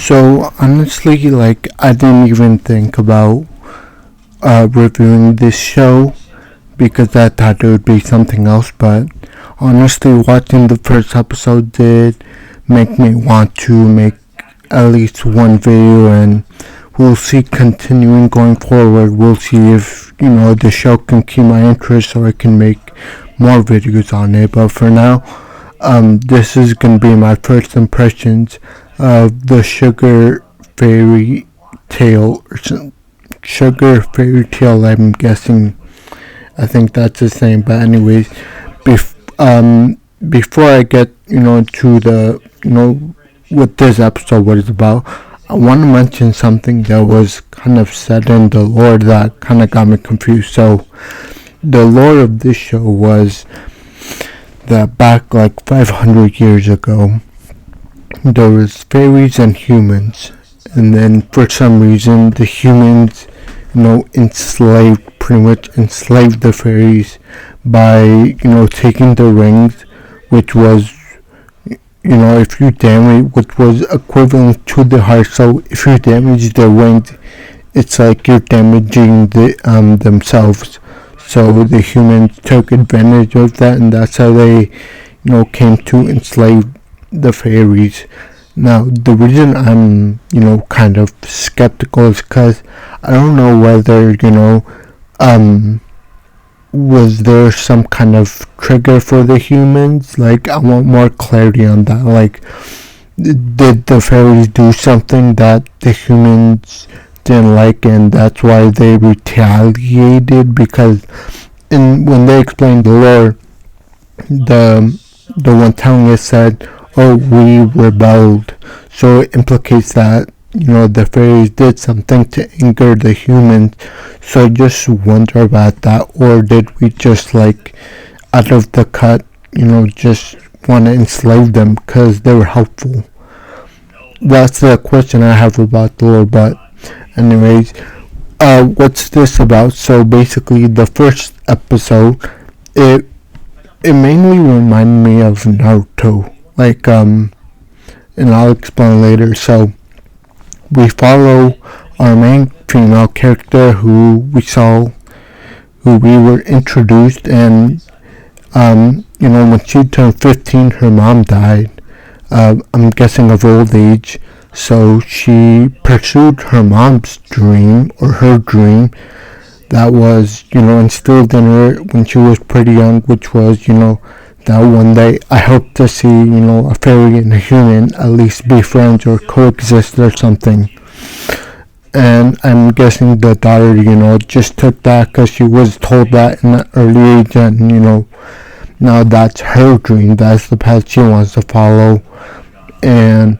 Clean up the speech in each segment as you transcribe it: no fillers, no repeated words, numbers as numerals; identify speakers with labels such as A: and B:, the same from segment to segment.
A: So honestly, like I didn't even think about reviewing this show because I thought it would be something else. But honestly, watching the first episode did make me want to make at least one video, and we'll see continuing going forward. We'll see if the show can keep my interest, so I can make more videos on it. But for now, this is gonna be my first impressions of the fairy tale sugar fairy tale. I'm guessing. I think that's the same. But anyways, bef- um, before I get to the what this episode was about, I want to mention something that was kind of said in the lore that kind of got me confused. So the lore of this show was that back like 500 years ago, there was fairies and humans, and then for some reason the humans, pretty much enslaved the fairies by taking the rings, which was if you damage, which was equivalent to the heart. So if you damage the ring, it's like you're damaging themselves. So the humans took advantage of that, and that's how they came to enslave the fairies. Now the reason I'm kind of skeptical is because I don't know whether um was there some kind of trigger for the humans. Like, I want more clarity on that. Like, did the fairies do something that the humans didn't like, and that's why they retaliated? Because when they explained the lore, the one telling it said, "Oh, we rebelled," so it implicates that the fairies did something to anger the humans. So I just wonder about that, or did we just like out of the cut, just want to enslave them because they were helpful? That's the question I have about the lore. But anyways, what's this about? So basically, the first episode, it mainly reminded me of Naruto. Like, and I'll explain later. So we follow our main female character who we were introduced, and when she turned 15, her mom died. I'm guessing of old age. So she pursued her mom's dream, or her dream, that was instilled in her when she was pretty young, which was that one day I hope to see a fairy and a human at least be friends or coexist or something. And I'm guessing the daughter just took that because she was told that in an early age, and now that's her dream, that's the path she wants to follow. And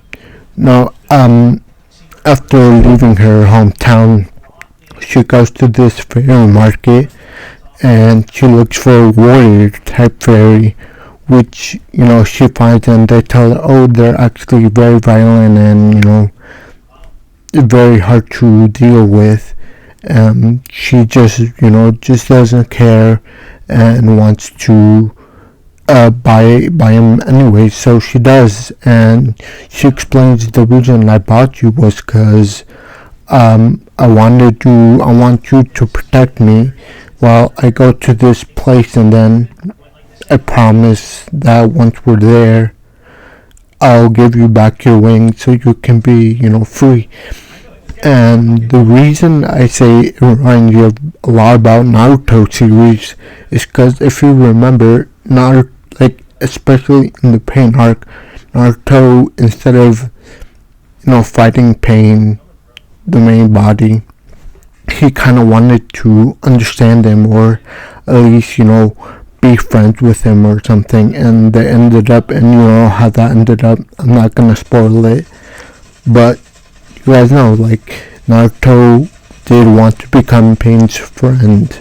A: now after leaving her hometown, she goes to this fairy market, and she looks for a warrior type fairy, which she finds, and they tell her, oh, they're actually very violent and very hard to deal with. She just doesn't care and wants to buy him anyway. So she does, and she explains the reason I bought you was because I want you to protect me while I go to this place, and then I promise that once we're there, I'll give you back your wings so you can be, free. And the reason I say it reminds you a lot about Naruto series is because if you remember, Naruto, like especially in the pain arc, Naruto, instead of fighting pain, the main body, he kind of wanted to understand him, or at least be friends with him or something, and they ended up, and how that ended up. I'm not gonna spoil it, but you guys know, like, Naruto did want to become Pain's friend,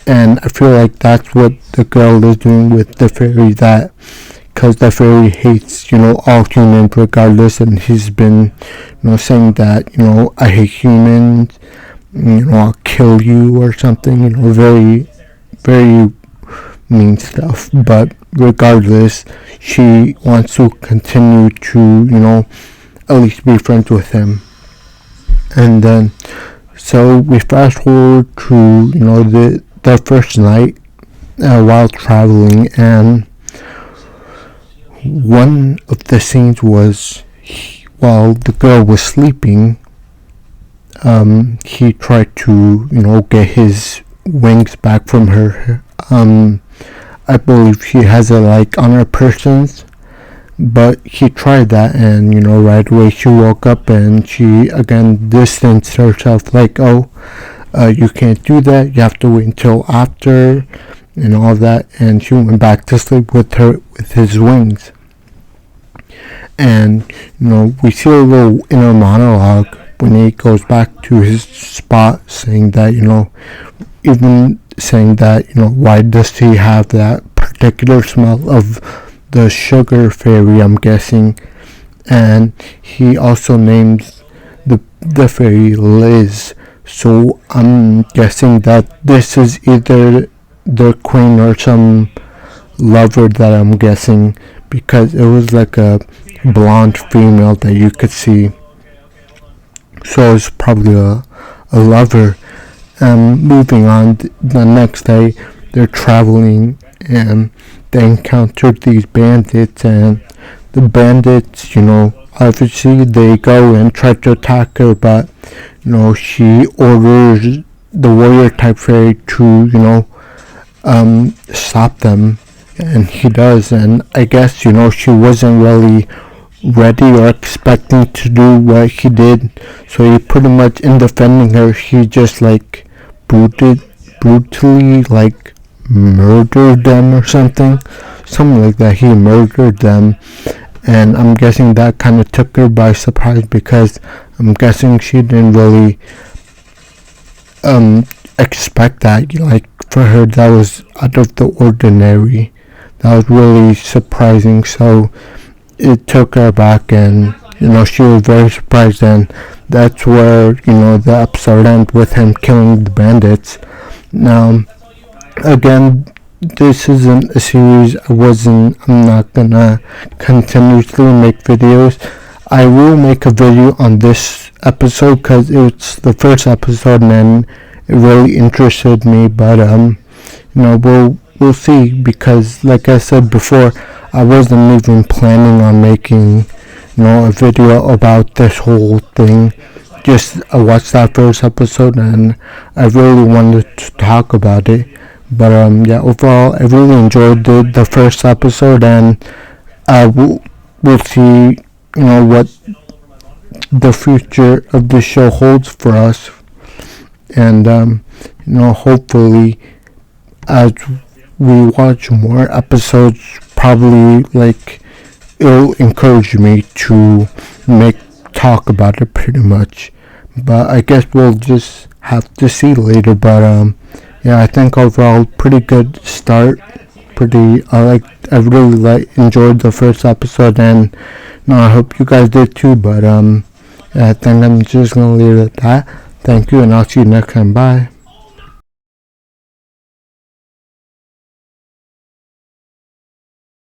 A: and I feel like that's what the girl is doing with the fairy, that because the fairy hates all humans regardless, and he's been saying that I hate humans, I'll kill you or something, very very mean stuff. But regardless, she wants to continue to at least be friends with him. And then, so we fast forward to, the first night while traveling, and one of the scenes was while the girl was sleeping, he tried to, get his wings back from her. I believe she has it like on her persons, but he tried that, and right away she woke up and she again distanced herself, like, oh, you can't do that, you have to wait until after, and all that, and she went back to sleep with his wings. And we see a little inner monologue when he goes back to his spot, saying that even saying that why does he have that particular smell of the sugar fairy, I'm guessing. And he also names the fairy Liz, so I'm guessing that this is either the queen or some lover that I'm guessing, because it was like a blonde female that you could see, so it's probably a lover. Moving on, the next day they're traveling and they encountered these bandits, and the bandits, obviously they go and try to attack her, but she orders the warrior type fairy to stop them, and he does. And I guess she wasn't really ready or expecting to do what he did, so he pretty much, in defending her, he just like brutally like murdered them or something like that. He murdered them, and I'm guessing that kind of took her by surprise, because I'm guessing she didn't really expect that. Like, for her, that was out of the ordinary. That was really surprising, so it took her back, and she was very surprised, and that's where the episode ends with him killing the bandits. Now, again, this isn't a series. I'm not gonna continuously make videos. I will make a video on this episode because it's the first episode and it really interested me, but we'll see, because like I said before, I wasn't even planning on making a video about this whole thing. Just I watched that first episode and I really wanted to talk about it. But overall I really enjoyed the first episode, and we'll see what the future of the show holds for us. And hopefully as we watch more episodes, probably like it'll encourage me to talk about it pretty much. But I guess we'll just have to see later. But I think overall pretty good start. I really enjoyed the first episode, and I hope you guys did too. But I think I'm just gonna leave it at that. Thank you, and I'll see you next time. Bye.